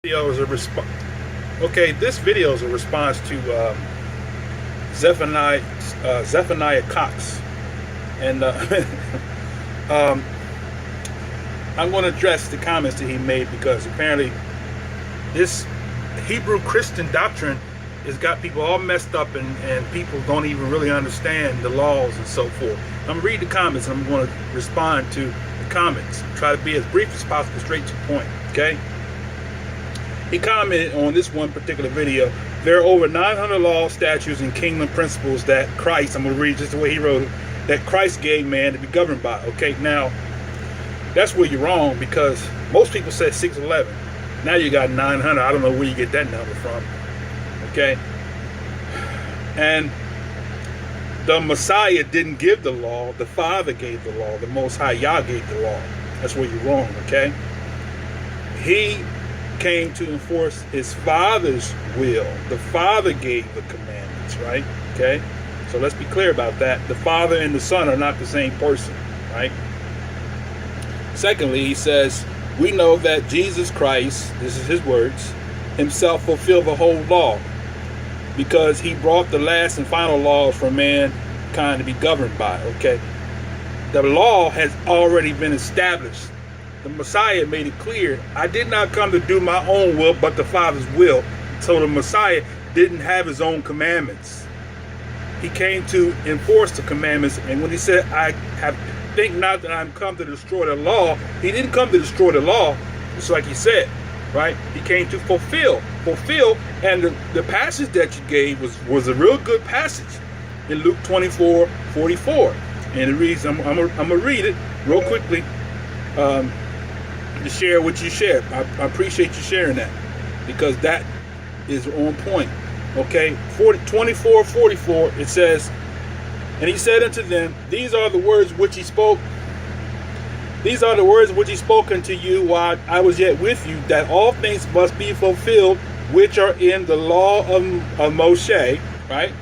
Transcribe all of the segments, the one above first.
Video is a response. Okay, this video is a response to Zephaniah Cox, and I'm going to address the comments that he made because apparently this Hebrew Christian doctrine has got people all messed up, and people don't even really understand the laws and so forth. I'm going to read the comments and I'm going to respond to the comments. Try to be as brief as possible, straight to the point. Okay. He commented on this one particular video. There are over 900 laws, statutes, and kingdom principles that Christ, I'm going to read just the way he wrote it, that Christ gave man to be governed by. Okay, now, that's where you're wrong, because most people said 611. Now you got 900. I don't know where you get that number from. Okay? And the Messiah didn't give the law. The Father gave the law. The Most High Yah gave the law. That's where you're wrong, okay? He came to enforce his Father's will. The Father gave the commandments, right? Okay, so let's be clear about that. The Father and the Son are not the same person, right? Secondly, he says, we know that Jesus Christ, this is his words, himself fulfilled the whole law because he brought the last and final laws for mankind to be governed by, okay? The law has already been established. The Messiah made it clear, I did not come to do my own will, but the Father's will. So the Messiah didn't have his own commandments. He came to enforce the commandments. And when he said, think not that I'm come to destroy the law, he didn't come to destroy the law, just like he said, right? He came to fulfill. And the passage that you gave was a real good passage in Luke 24:44. And it reads, I'm gonna read it real quickly. To share what you shared. I appreciate you sharing that, because that is on point. Okay, 24:44, it says, and he said unto them, these are the words which he spoke. These are the words which he spoke unto you while I was yet with you, that all things must be fulfilled which are in the law of Moshe, right,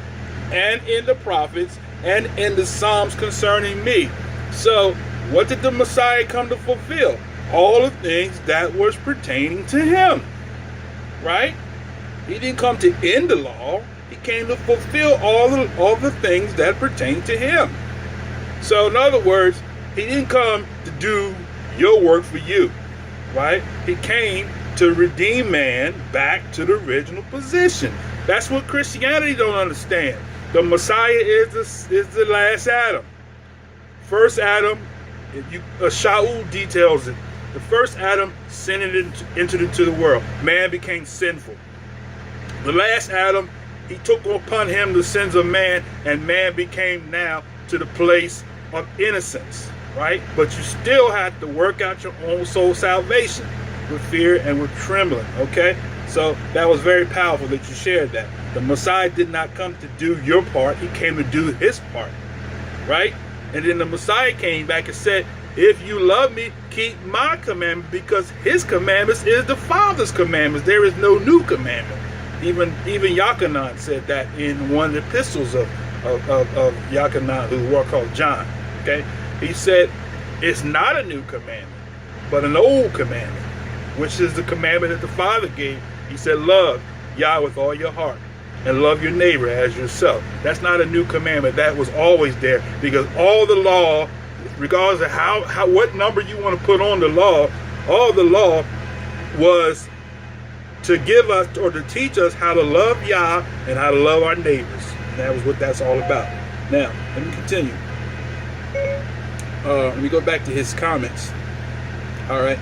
and in the prophets, and in the Psalms concerning me. So what did the Messiah come to fulfill? All the things that was pertaining to him, right? He didn't come to end the law. He came to fulfill all the things that pertain to him. So in other words, he didn't come to do your work for you, right? He came to redeem man back to the original position. That's what Christianity don't understand. The Messiah is the last Adam. First Adam, Shaul details it. The first Adam entered into the world. Man became sinful. The last Adam, he took upon him the sins of man, and man became now to the place of innocence, right? But you still have to work out your own soul salvation with fear and with trembling, okay? So that was very powerful that you shared that. The Messiah did not come to do your part. He came to do his part, right? And then the Messiah came back and said, if you love me, keep my commandment, because his commandments is the Father's commandments. There is no new commandment. Even Yachanan said that in one of the epistles of Yachanan, who were called John. Okay, he said it's not a new commandment, but an old commandment, which is the commandment that the Father gave. He said, love Yah with all your heart and love your neighbor as yourself. That's not a new commandment. That was always there, because all the law, regardless of what number you want to put on the law, all the law was to give us or to teach us how to love Yah and how to love our neighbors. And that was what that's all about. Now, let me continue. Let me go back to his comments. All right.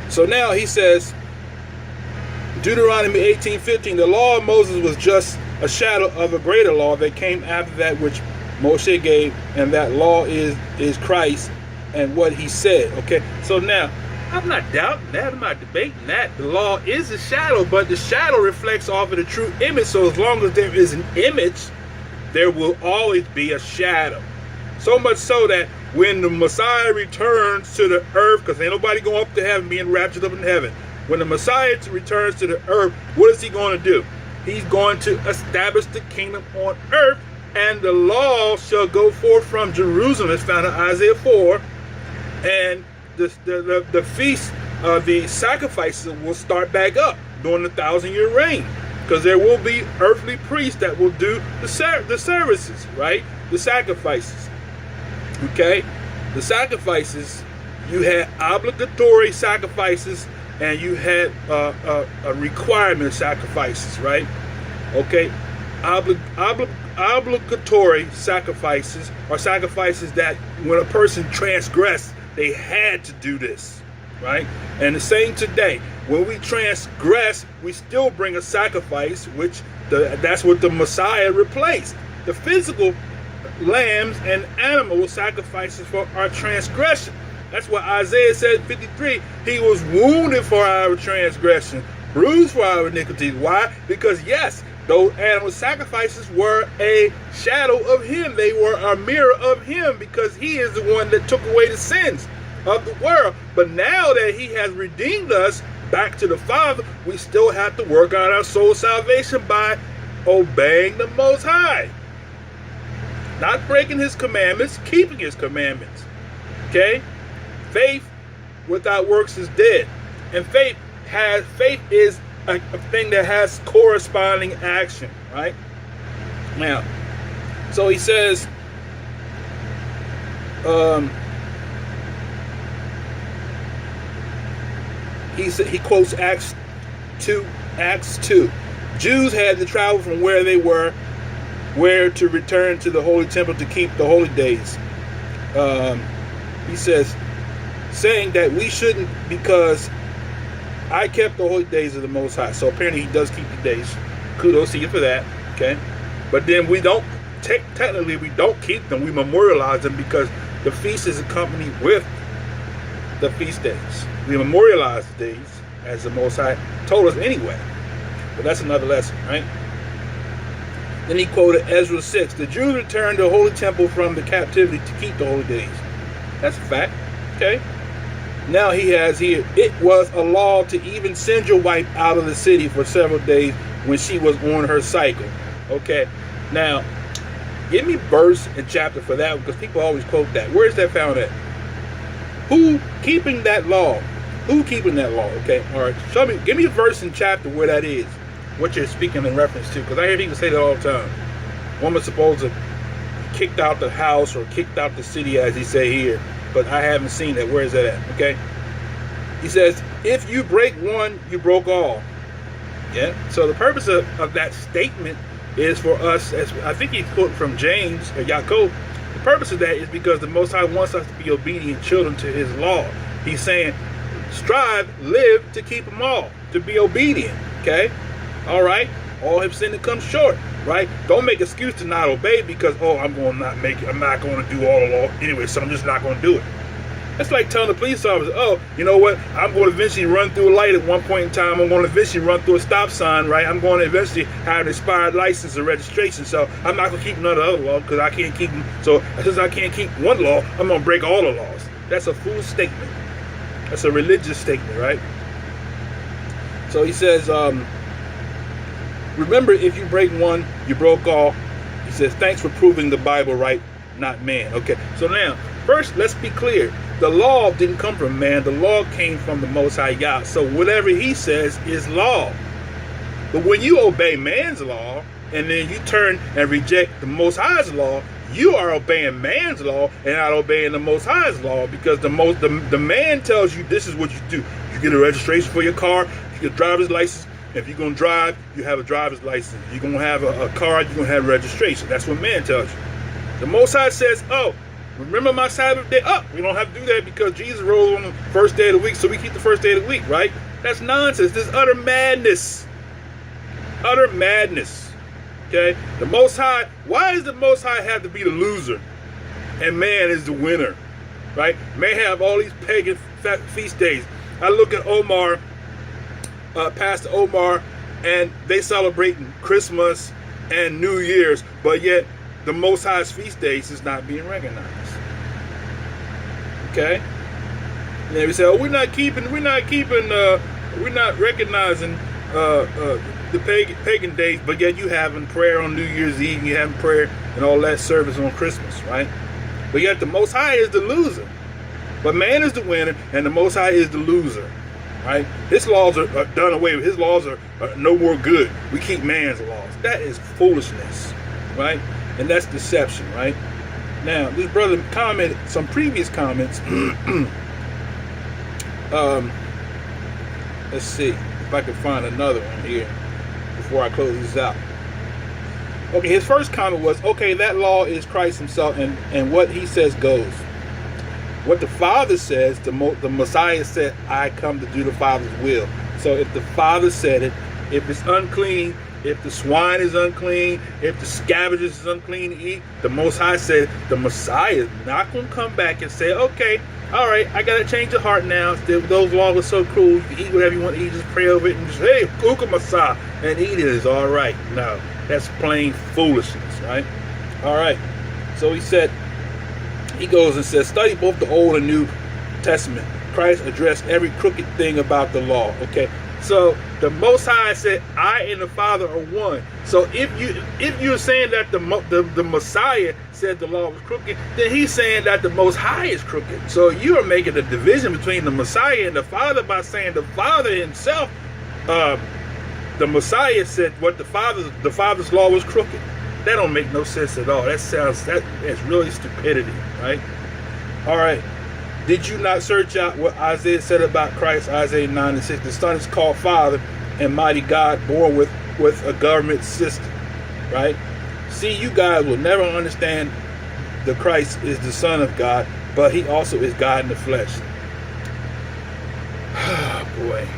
So now he says, Deuteronomy 18:15, the law of Moses was just a shadow of a greater law that came after that which Moshe gave, and that law is Christ and what he said. Okay, so now I'm not doubting that, I'm not debating that. The law is a shadow, but the shadow reflects off of the true image. So as long as there is an image, there will always be a shadow. So much so that when the Messiah returns to the earth, because ain't nobody going up to heaven being raptured up in heaven, when the Messiah returns to the earth, what is he going to do? He's going to establish the kingdom on earth, and the law shall go forth from Jerusalem, as found in Isaiah 4, and the feast, the sacrifices will start back up during the 1,000-year reign, because there will be earthly priests that will do the services, right? The sacrifices. Okay, the sacrifices. You had obligatory sacrifices, and you had a requirement sacrifices, right? Okay, obligatory sacrifices are sacrifices that when a person transgressed, they had to do this, right? And the same today. When we transgress, we still bring a sacrifice, which that's what the Messiah replaced. The physical lambs and animal sacrifices for our transgression. That's what Isaiah said in 53. He was wounded for our transgression, bruised for our iniquities. Why? Because yes, those animal sacrifices were a shadow of him. They were a mirror of him, because he is the one that took away the sins of the world. But now that he has redeemed us back to the Father, we still have to work out our soul salvation by obeying the Most High. Not breaking his commandments, keeping his commandments. Okay? Faith without works is dead. And faith is a thing that has corresponding action, right? Now, so he says, he quotes Acts 2. Jews had to travel from where they were, where to return to the holy temple to keep the holy days. He says, saying that we shouldn't, because I kept the holy days of the Most High. So apparently he does keep the days. Kudos to you for that. Okay, but then we don't technically we don't keep them. We memorialize them, because the feast is accompanied with the feast days. We memorialize the days as the Most High told us anyway. But that's another lesson, right? Then he quoted Ezra 6. The Jews returned to the holy temple from the captivity to keep the holy days. That's a fact. Okay. Now he has here, it was a law to even send your wife out of the city for several days when she was on her cycle. Okay. Now, give me verse and chapter for that, because people always quote that. Where is that found at? Who keeping that law? Who keeping that law? Okay. All right. Show me. Give me a verse and chapter where that is. What you're speaking in reference to, because I hear people say that all the time. Woman's supposed to kicked out the house or kicked out the city, as he say here, but I haven't seen that. Where is that at? Okay. He says, if you break one, you broke all. Yeah. So the purpose of that statement is for us, as I think he quoted from James or Yaakov. The purpose of that is because the Most High wants us to be obedient children to his law. He's saying, strive, live to keep them all, to be obedient. Okay. All right. All have sinned and come short. Right. Don't make excuse to not obey because, oh, I'm going to not make it. I'm not going to do all the law anyway, so I'm just not going to do it. It's like telling the police officer, oh, you know what? I'm going to eventually run through a light at one point in time. I'm going to eventually run through a stop sign, right? I'm going to eventually have an expired license or registration. So I'm not going to keep none of the other law because I can't keep them. So since I can't keep one law, I'm going to break all the laws. That's a fool statement. That's a religious statement, right? So he says, remember, if you break one, you broke all. He says, thanks for proving the Bible right, not man. Okay, so now, first, let's be clear. The law didn't come from man. The law came from the Most High Yah. So whatever he says is law. But when you obey man's law, and then you turn and reject the Most High's law, you are obeying man's law and not obeying the Most High's law, because the man tells you this is what you do. You get a registration for your car, you get a driver's license. If you're going to drive, you have a driver's license. If you're going to have a car, you're going to have registration. That's what man tells you. The Most High says, oh, remember my Sabbath day? Oh, we don't have to do that because Jesus rose on the first day of the week, so we keep the first day of the week, right? That's nonsense. This is utter madness. Utter madness. Okay? The Most High, why does the Most High have to be the loser and man is the winner? Right? Man have all these pagan feast days. I look at Omar, Pastor Omar, and they celebrating Christmas and New Year's, but yet the Most High's feast days is not being recognized. Okay? And then we say, oh, we're not recognizing the pagan days, but yet you having prayer on New Year's Eve, you having prayer and all that service on Christmas, right? But yet the Most High is the loser. But man is the winner, and the Most High is the loser. Right? His laws are done away with. His laws are no more good. We keep man's laws. That is foolishness, right? And that's deception, right? Now, this brother commented some previous comments. Let's see if I can find another one here before I close this out. Okay, his first comment was, okay, that law is Christ himself, and what he says goes. What the Father says, the Messiah said, I come to do the Father's will. So if the Father said it, if it's unclean, if the swine is unclean, if the scavengers is unclean to eat, the Most High said the Messiah is not going to come back and say, okay, all right, I got to change your heart now. Those laws are so cruel. You can eat whatever you want to eat. Just pray over it and just, hey, Kuka Messiah, and eat it is all right. No, that's plain foolishness, right? All right. So he said, he goes and says, study both the Old and New Testament. Christ addressed every crooked thing about the law. Okay, so the Most High said, I and the Father are one. So if you're saying that the Messiah said the law was crooked, then he's saying that the Most High is crooked. So you are making a division between the Messiah and the Father by saying the Father himself, the Messiah said what the Father's law was crooked. That don't make no sense at all. That's really stupidity, right? All right. Did you not search out what Isaiah said about Christ? Isaiah 9:6. The Son is called Father and mighty God, born with a government system, right? See, you guys will never understand the Christ is the Son of God, but he also is God in the flesh. Oh, boy.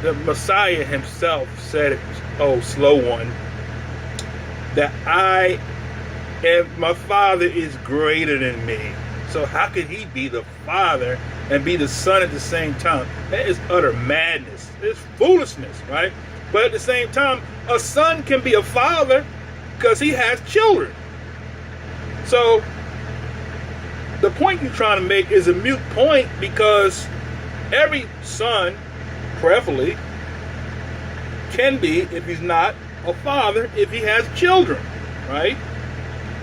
The Messiah himself said it, oh, slow one, that I and my Father is greater than me. So how could he be the Father and be the Son at the same time? That is utter madness. It's foolishness, right? But at the same time, a son can be a father because he has children. So the point you're trying to make is a moot point, because every son, preferably, can be, if he's not a father, if he has children, right?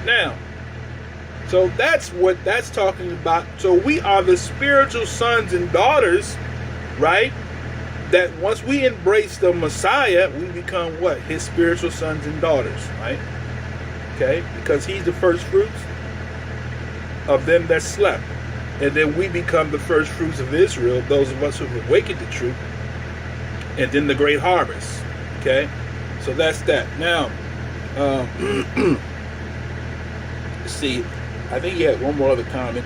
Now, so that's what that's talking about. So we are the spiritual sons and daughters, right? That once we embrace the Messiah, we become what? His spiritual sons and daughters, right? Okay, because he's the first fruits of them that slept. And then we become the first fruits of Israel, those of us who have awakened the truth, and then the great harvest. Okay, so that's that. Now, let's see. I think he had one more other comment.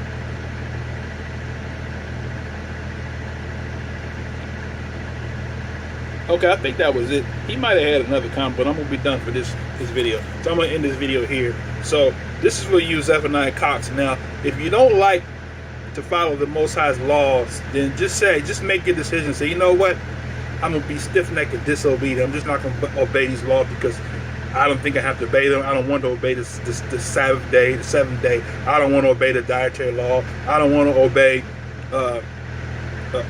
Okay, I think that was it. He might have had another comment, but I'm going to be done for this video. So I'm going to end this video here. So this is for you, Zephaniah Cox. Now, if you don't like to follow the Most High's laws, then just make your decision. Say, you know what? I'm going to be stiff-necked and disobedient. I'm just not going to obey these laws because I don't think I have to obey them. I don't want to obey the Sabbath day, the seventh day. I don't want to obey the dietary law. I don't want to obey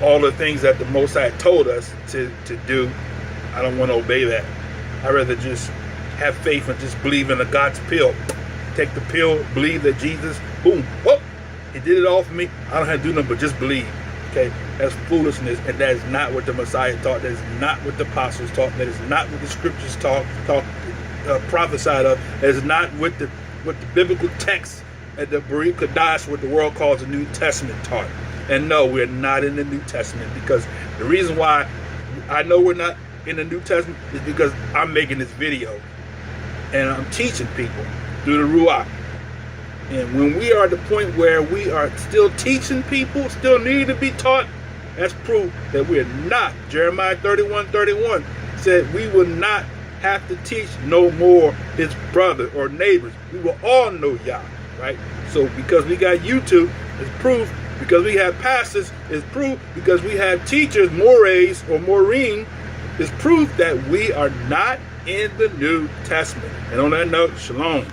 all the things that the Most High told us to do. I don't want to obey that. I'd rather just have faith and just believe in the God's pill. Take the pill, believe that Jesus, boom, whoop, he did it all for me. I don't have to do nothing but just believe. Okay, that's foolishness, and that is not what the Messiah taught. That is not what the apostles taught. That is not what the scriptures prophesied of. That is not what the biblical text at the Baruch Kadash, what the world calls the New Testament, taught. And no, we're not in the New Testament, because the reason why I know we're not in the New Testament is because I'm making this video and I'm teaching people through the Ruach. And when we are at the point where we are still teaching people, still need to be taught, that's proof that we're not. Jeremiah 31:31 said we will not have to teach no more his brother or neighbors. We will all know Yah, right? So because we got YouTube, it's proof. Because we have pastors, it's proof. Because we have teachers, mores or Maureen, it's proof that we are not in the New Testament. And on that note, shalom.